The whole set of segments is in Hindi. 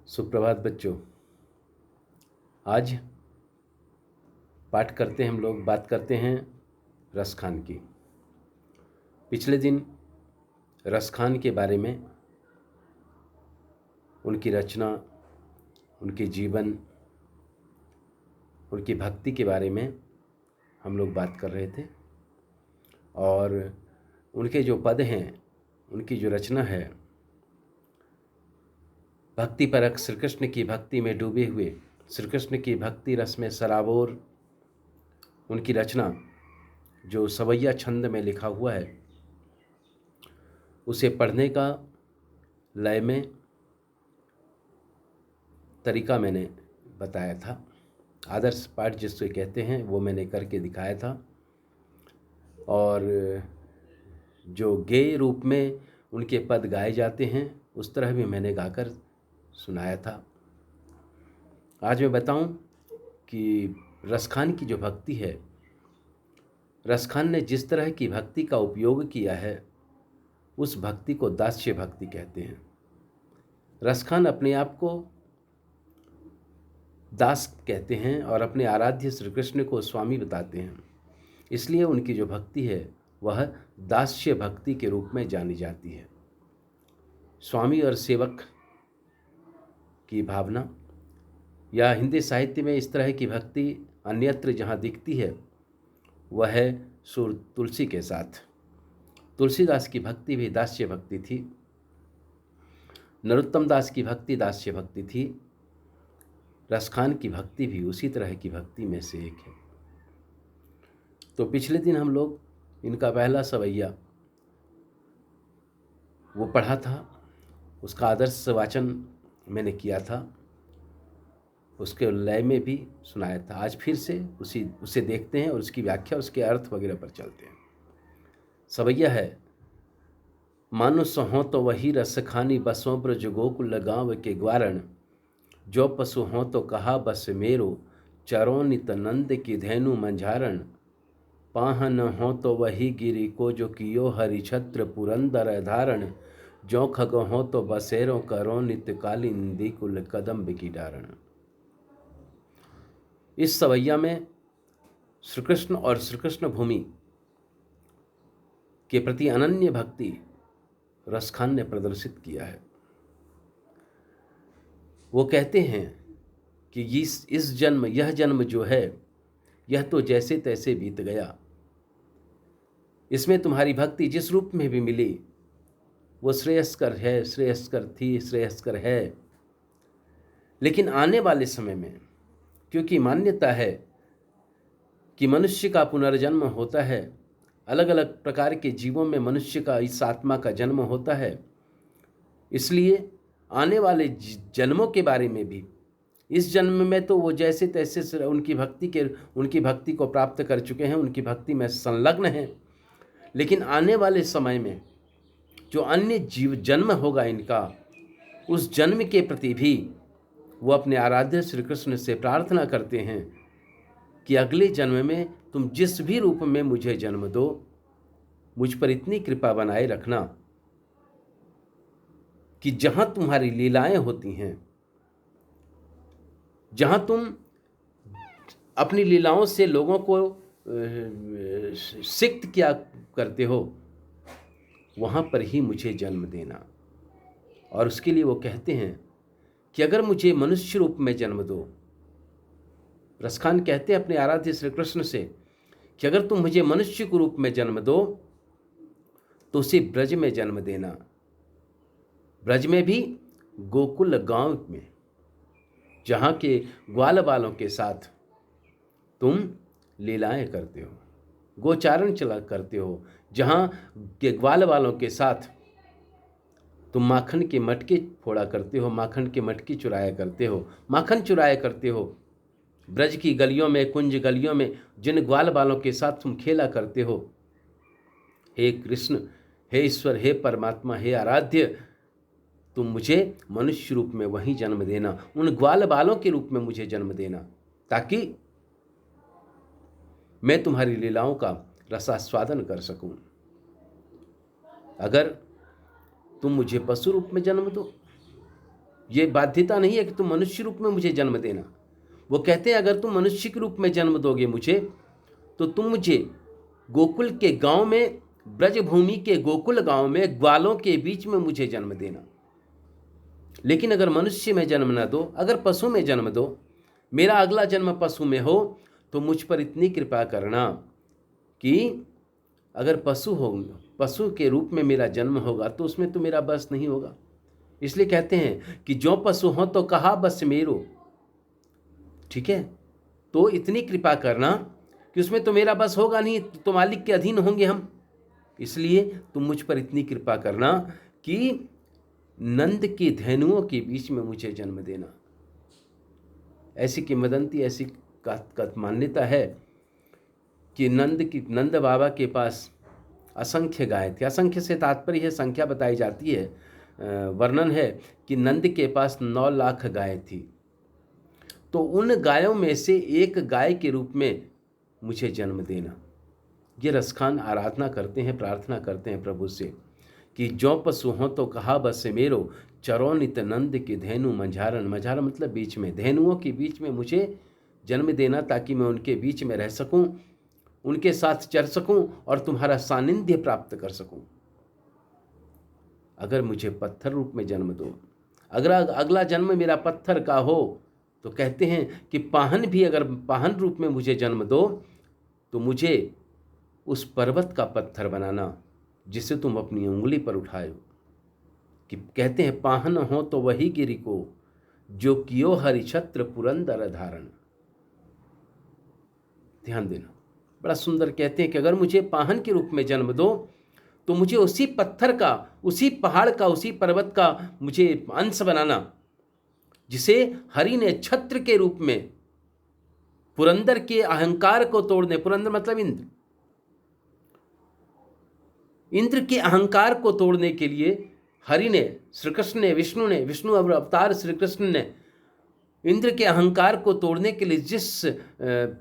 सुप्रभात बच्चों। आज पाठ करते हैं, हम लोग बात करते हैं रसखान की। पिछले दिन रसखान के बारे में, उनकी रचना, उनके जीवन, उनकी भक्ति के बारे में हम लोग बात कर रहे थे। और उनके जो पद हैं, उनकी जो रचना है, भक्ति परक श्री कृष्ण की भक्ति में डूबे हुए, श्री कृष्ण की भक्ति रस में सराबोर उनकी रचना जो सवैया छंद में लिखा हुआ है, उसे पढ़ने का लय में तरीका मैंने बताया था। आदर्श पाठ जिससे कहते हैं वो मैंने करके दिखाया था। और जो गेय रूप में उनके पद गाए जाते हैं उस तरह भी मैंने गाकर सुनाया था। आज मैं बताऊं कि रसखान की जो भक्ति है, रसखान ने जिस तरह की भक्ति का उपयोग किया है उस भक्ति को दास्य भक्ति कहते हैं। रसखान अपने आप को दास कहते हैं और अपने आराध्य श्री कृष्ण को स्वामी बताते हैं। इसलिए उनकी जो भक्ति है वह दास्य भक्ति के रूप में जानी जाती है। स्वामी और सेवक की भावना, या हिंदी साहित्य में इस तरह की भक्ति अन्यत्र जहाँ दिखती है वह है सुर तुलसी के साथ। तुलसीदास की भक्ति भी दास्य भक्ति थी, नरोत्तम दास की भक्ति दास्य भक्ति थी, रसखान की भक्ति भी उसी तरह की भक्ति में से एक है। तो पिछले दिन हम लोग इनका पहला सवैया वो पढ़ा था, उसका आदर्श वाचन मैंने किया था, उसके लय में भी सुनाया था। आज फिर से उसे देखते हैं और उसकी व्याख्या, उसके अर्थ वगैरह पर चलते हैं। सवैया है, मानुष हों तो वही रसखानी, बसों ब्रज गोकुल गाँव के ग्वारण, जो पशु हों तो कहा बस मेरो, चरों नित नंद की धैनु मंझारण, पाहन हो तो वही गिरी को जो कियो हरि छत्र पुरंदर धारण, जो खग हो तो बसेरों करो नित्य कालिंदी कुल कदम्ब की डारण। इस सवैया में श्री कृष्ण और श्री कृष्ण भूमि के प्रति अनन्य भक्ति रसखान ने प्रदर्शित किया है। वो कहते हैं कि यह जन्म जो है यह तो जैसे तैसे बीत गया, इसमें तुम्हारी भक्ति जिस रूप में भी मिली वो श्रेयस्कर है, श्रेयस्कर थी, श्रेयस्कर है। लेकिन आने वाले समय में, क्योंकि मान्यता है कि मनुष्य का पुनर्जन्म होता है, अलग अलग प्रकार के जीवों में मनुष्य का इस आत्मा का जन्म होता है, इसलिए आने वाले जन्मों के बारे में भी, इस जन्म में तो वो जैसे तैसे उनकी भक्ति को प्राप्त कर चुके हैं, उनकी भक्ति में संलग्न हैं, लेकिन आने वाले समय में जो अन्य जीव जन्म होगा इनका, उस जन्म के प्रति भी वो अपने आराध्य श्री कृष्ण से प्रार्थना करते हैं कि अगले जन्म में तुम जिस भी रूप में मुझे जन्म दो, मुझ पर इतनी कृपा बनाए रखना कि जहां तुम्हारी लीलाएं होती हैं, जहां तुम अपनी लीलाओं से लोगों को सिक्त किया करते हो, वहां पर ही मुझे जन्म देना। और उसके लिए वो कहते हैं कि अगर मुझे मनुष्य रूप में जन्म दो, रसखान कहते हैं अपने आराध्य श्री कृष्ण से कि अगर तुम मुझे मनुष्य के रूप में जन्म दो तो उसे ब्रज में जन्म देना, ब्रज में भी गोकुल गांव में, जहां के ग्वाल बालों के साथ तुम लीलाएं करते हो, गोचारण चला करते हो, जहां के ग्वाल बालों के साथ तुम माखन के मटके फोड़ा करते हो, माखन के मटके चुराया करते हो, माखन चुराया करते हो। ब्रज की गलियों में, कुंज गलियों में जिन ग्वाल बालों के साथ तुम खेला करते हो, हे कृष्ण, हे ईश्वर, हे परमात्मा, हे आराध्य, तुम मुझे मनुष्य रूप में वहीं जन्म देना, उन ग्वाल बालों के रूप में मुझे जन्म देना, ताकि मैं तुम्हारी लीलाओं का रसास्वादन कर सकूं। अगर तुम मुझे पशु रूप में जन्म दो ये बाध्यता नहीं है कि तुम मनुष्य रूप में मुझे जन्म देना। वो कहते हैं अगर तुम मनुष्य के रूप में जन्म दोगे मुझे, तो तुम मुझे गोकुल के गांव में, ब्रजभूमि के गोकुल गांव में ग्वालों के बीच में मुझे जन्म देना। लेकिन अगर मनुष्य में जन्म न दो, अगर पशु में जन्म दो, मेरा अगला जन्म पशु में हो, तो मुझ पर इतनी कृपा करना कि अगर पशु के रूप में मेरा जन्म होगा तो उसमें तो मेरा बस नहीं होगा। इसलिए कहते हैं कि जो पशु हो तो कहा बस मेरो। ठीक है, तो इतनी कृपा करना कि उसमें तो मेरा बस होगा नहीं, तो मालिक के अधीन होंगे हम। इसलिए तुम मुझ पर इतनी कृपा करना कि नंद की धेनुओं के बीच में मुझे जन्म देना। ऐसी किंवदंती, ऐसी मान्यता है कि नंद बाबा के पास असंख्य गाय थे। असंख्य से तात्पर्य है, संख्या बताई जाती है, वर्णन है कि नंद के पास 9 लाख गाय थी। तो उन गायों में से एक गाय के रूप में मुझे जन्म देना। ये रसखान आराधना करते हैं, प्रार्थना करते हैं प्रभु से कि जो पशु हो तो कहा बस मेरो, चरो नित नंद की धेनु मंझारन। मंझारन मतलब बीच में, धेनुओं के बीच में मुझे जन्म देना, ताकि मैं उनके बीच में रह सकूं, उनके साथ चर सकूं और तुम्हारा सानिध्य प्राप्त कर सकूं। अगर मुझे पत्थर रूप में जन्म दो, अगर अगला जन्म मेरा पत्थर का हो, तो कहते हैं कि पाहन भी, अगर पाहन रूप में मुझे जन्म दो, तो मुझे उस पर्वत का पत्थर बनाना जिसे तुम अपनी उंगली पर उठाए। कि कहते हैं पाहन हो तो वही गिरि को, जो कियो हरिछत्र पुरंदर धारण। ध्यान देना, बड़ा सुंदर कहते हैं कि अगर मुझे पाहन के रूप में जन्म दो, तो मुझे उसी पत्थर का, उसी पहाड़ का, उसी पर्वत का मुझे अंश बनाना जिसे हरि ने छत्र के रूप में पुरंदर के अहंकार को तोड़ने, पुरंदर मतलब इंद्र, इंद्र के अहंकार को तोड़ने के लिए हरि ने, श्री कृष्ण ने, विष्णु अवतार श्री कृष्ण ने इंद्र के अहंकार को तोड़ने के लिए जिस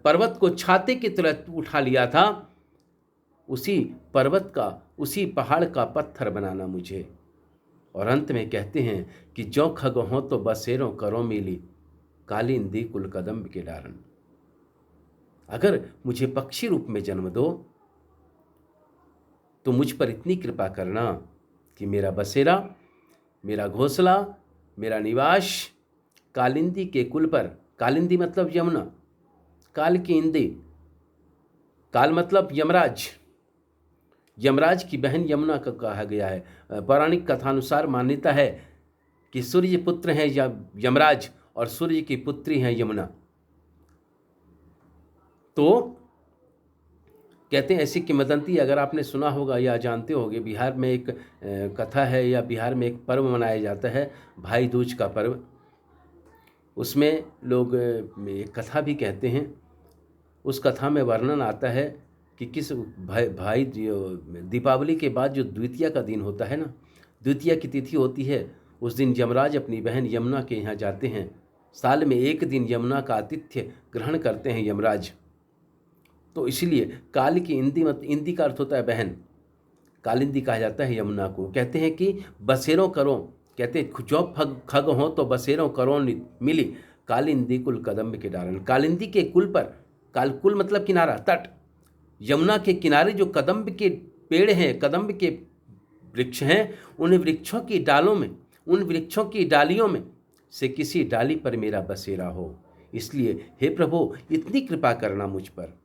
पर्वत को छाते की तरह उठा लिया था, उसी पर्वत का, उसी पहाड़ का पत्थर बनाना मुझे। और अंत में कहते हैं कि जो खग हो तो बसेरों करो मिली, कालिंदी कुल कदम्ब के डारन। अगर मुझे पक्षी रूप में जन्म दो, तो मुझ पर इतनी कृपा करना कि मेरा बसेरा, मेरा घोंसला, मेरा निवास कालिंदी के कुल पर, कालिंदी मतलब यमुना, काल की इंदी, काल मतलब यमराज, यमराज की बहन यमुना का कहा गया है। पौराणिक कथानुसार मान्यता है कि सूर्य पुत्र हैं यमराज और सूर्य की पुत्री हैं यमुना। तो कहते हैं ऐसी किंवदंती, अगर आपने सुना होगा या जानते होंगे, बिहार में एक कथा है, या बिहार में एक पर्व मनाया जाता है, भाई दूज का पर्व। उसमें लोग एक कथा भी कहते हैं। उस कथा में वर्णन आता है कि किस भाई दीपावली के बाद जो द्वितीया का दिन होता है ना, द्वितीया की तिथि होती है, उस दिन यमराज अपनी बहन यमुना के यहाँ जाते हैं। साल में एक दिन यमुना का आतिथ्य ग्रहण करते हैं यमराज। तो इसलिए काल की इंदी, इंदी का अर्थ होता है बहन, कालिंदी कहा जाता है यमुना को। कहते हैं कि बसेरों करो, कहते हैं जो खग हो तो बसेरों करो मिली, कालिंदी कुल कदम्ब के डारन। कालिंदी के कुल पर, कुल मतलब किनारा, तट, यमुना के किनारे जो कदम्ब के पेड़ हैं, कदम्ब के वृक्ष हैं, उन वृक्षों की डालों में, उन वृक्षों की डालियों में से किसी डाली पर मेरा बसेरा हो। इसलिए हे प्रभु इतनी कृपा करना मुझ पर।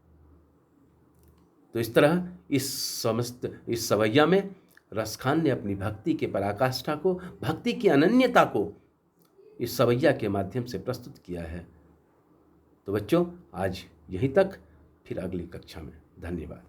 तो इस तरह इस सवैया में रसखान ने अपनी भक्ति के पराकाष्ठा को, भक्ति की अनन्यता को इस सवैया के माध्यम से प्रस्तुत किया है। तो बच्चों आज यहीं तक, फिर अगली कक्षा में। धन्यवाद।